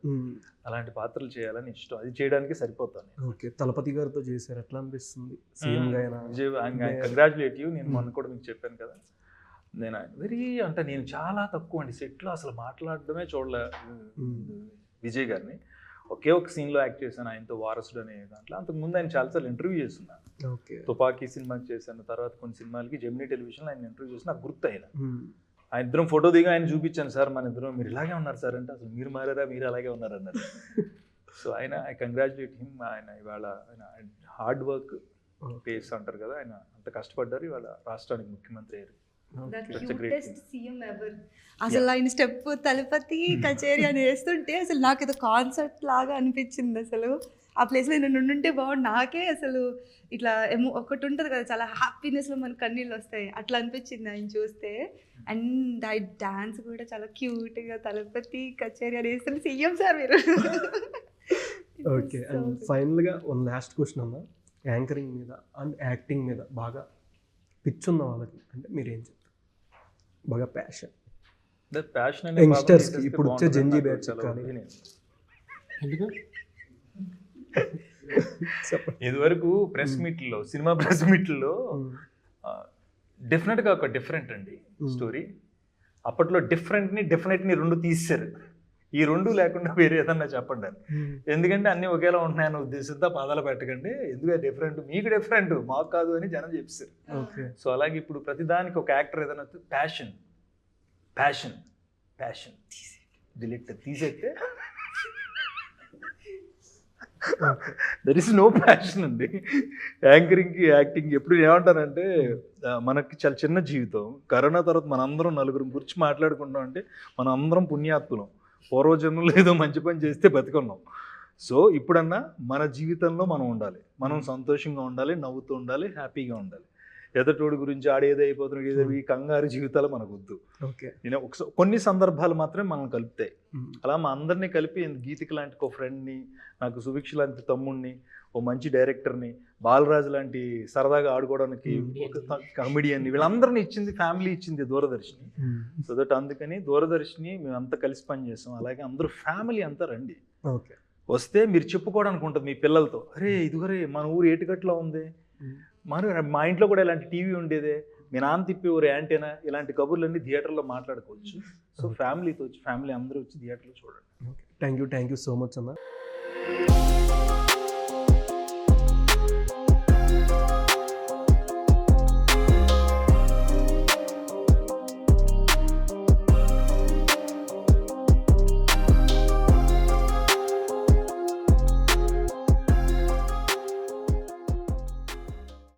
అలాంటి పాత్రలు చేయాలని ఇష్టం, అది చేయడానికి సరిపోతాను. ఓకే. తలపతి గారితో చేశారు, ఎట్లా అనిపిస్తుంది? Congratulate you. నేను మొన్న కూడా మీకు చెప్పాను కదా, నేను అంటే నేను చాలా తక్కువ అండి సెట్లో అసలు మాట్లాడడమే చూడలే విజయ్ గారిని. ఒకే ఒక సీన్లో యాక్ట్ చేశాను ఆయనతో, వారసుడు అనే దాంట్లో. అంతకుముందు ఆయన చాలాసార్లు ఇంటర్వ్యూ చేస్తున్నాను. తుపాకీ సినిమాకి చేశాను, తర్వాత కొన్ని సినిమాలకి జెమినీ టెలివిజన్లో ఆయన ఇంటర్వ్యూ చేసి నాకు గుర్తు ఆయన ఇద్దరం ఫోటో దిగి ఆయన చూపించాను, సార్ మన ఇద్దరం మీరు ఇలాగే ఉన్నారు సార్ అంటే, అసలు మీరు మారారా, మీరు అలాగే ఉన్నారు అన్నారు. సో ఆయన ఐ కంగ్రాచులేట్ హిమ్. ఆయన ఇవాళ ఆయన హార్డ్ వర్క్ పేస్ అంటారు కదా, ఆయన అంత కష్టపడ్డారు, ఇవాళ రాష్ట్రానికి ముఖ్యమంత్రి అయ్యారు. అసలు ఆయన స్టెప్ తలపతి కచేరీ అని వేస్తుంటే అసలు నాకు ఏదో కాన్సర్ట్ లాగా అనిపించింది. అసలు ఆ ప్లేస్లో నేను ఉండుంటే బాగుండు. నాకే అసలు ఇట్లా ఒకటి ఉంటుంది కదా, చాలా హ్యాపీనెస్లో మనకు కన్నీళ్ళు వస్తాయి, అట్లా అనిపించింది ఆయన చూస్తే. అండ్ ఆ డాన్స్ కూడా చాలా క్యూట్గా తలపతి కచేరీ అని వేస్తుంది. సీఎం సార్ మీరు. ఓకే, అండ్ ఫైనల్గా వన్ లాస్ట్ క్వశ్చన్ అన్న, యాంకరింగ్ మీద అండ్ యాక్టింగ్ మీద బాగా పిచ్ ఉన్న వాళ్ళకి అంటే మీరు ఏం చెప్తారు? బాగా ప్యాషన్ యంగ్స్టర్స్కి, ఇప్పుడు వచ్చే జెన్జీ బ్యాచ్ కానీ. ఇదివరకు ప్రెస్ మీట్లో, సినిమా ప్రెస్ మీట్లో డెఫినెట్గా ఒక డిఫరెంట్ అండి స్టోరీ. అప్పట్లో డెఫినెట్ని రెండు తీసేశారు. ఈ రెండు లేకుండా వేరే ఏదన్నా చెప్పండి అని. ఎందుకంటే అన్నీ ఒకేలా ఉంటున్నాయని ఉద్దేశంతో పాదాలు పెట్టకండి, ఎందుకంటే డిఫరెంట్, మీకు డిఫరెంట్ మాకు కాదు అని జనం చెప్పారు. సో అలాగే ఇప్పుడు ప్రతిదానికి ఒక యాక్టర్ ఏదైనా ప్యాషన్ ప్యాషన్ ప్యాషన్ డిలీట్ తీసేస్తే దర్ ఇస్ నో ప్యాషన్ అండి. యాంకరింగ్కి యాక్టింగ్ ఎప్పుడు ఏమంటానంటే, మనకి చాలా చిన్న జీవితం. కరోనా తర్వాత మనందరం నలుగురు గురించి మాట్లాడుకుంటాం అంటే మనం అందరం పుణ్యాత్ములం, పూర్వజన్మలో ఏదో మంచి పని చేస్తే బతికున్నాం. సో ఇప్పుడన్నా మన జీవితంలో మనం ఉండాలి, మనం సంతోషంగా ఉండాలి, నవ్వుతూ ఉండాలి, హ్యాపీగా ఉండాలి. ఎదటోడి గురించి ఆడేదో అయిపోతున్నాడు ఏదో ఈ కంగారు జీవితాలు మనకు వద్దు. నేను కొన్ని సందర్భాలు మాత్రమే మనం కలుపుతాయి. అలా మా అందరినీ కలిపి గీతిక లాంటి ఒక ఫ్రెండ్ని, నాకు సుభిక్ష లాంటి తమ్ముడిని, ఓ మంచి డైరెక్టర్ని, బాలరాజు లాంటి సరదాగా ఆడుకోవడానికి ఒక కామెడియన్ని, వీళ్ళందరినీ ఇచ్చింది ఫ్యామిలీ, ఇచ్చింది దూరదర్శిని. సో దట్ అందుకని దూరదర్శిని మేము అంతా కలిసి పనిచేస్తాం. అలాగే అందరూ ఫ్యామిలీ అంతా రండి, వస్తే మీరు చెప్పుకోవడానికి ఉంటుంది మీ పిల్లలతో, అరే ఇదిగరే మన ఊరు ఏటుగట్లో ఉంది, మా ఇంట్లో కూడా ఇలాంటి టీవీ ఉండేదే, మీ నాన్న తిప్పి ఊరు యాంటీనా, ఇలాంటి కబుర్లన్నీ థియేటర్లో మాట్లాడుకోవచ్చు. సో ఫ్యామిలీతో వచ్చి, ఫ్యామిలీ అందరూ వచ్చి థియేటర్లో చూడండి. థ్యాంక్ యూ సో మచ్ అన్న.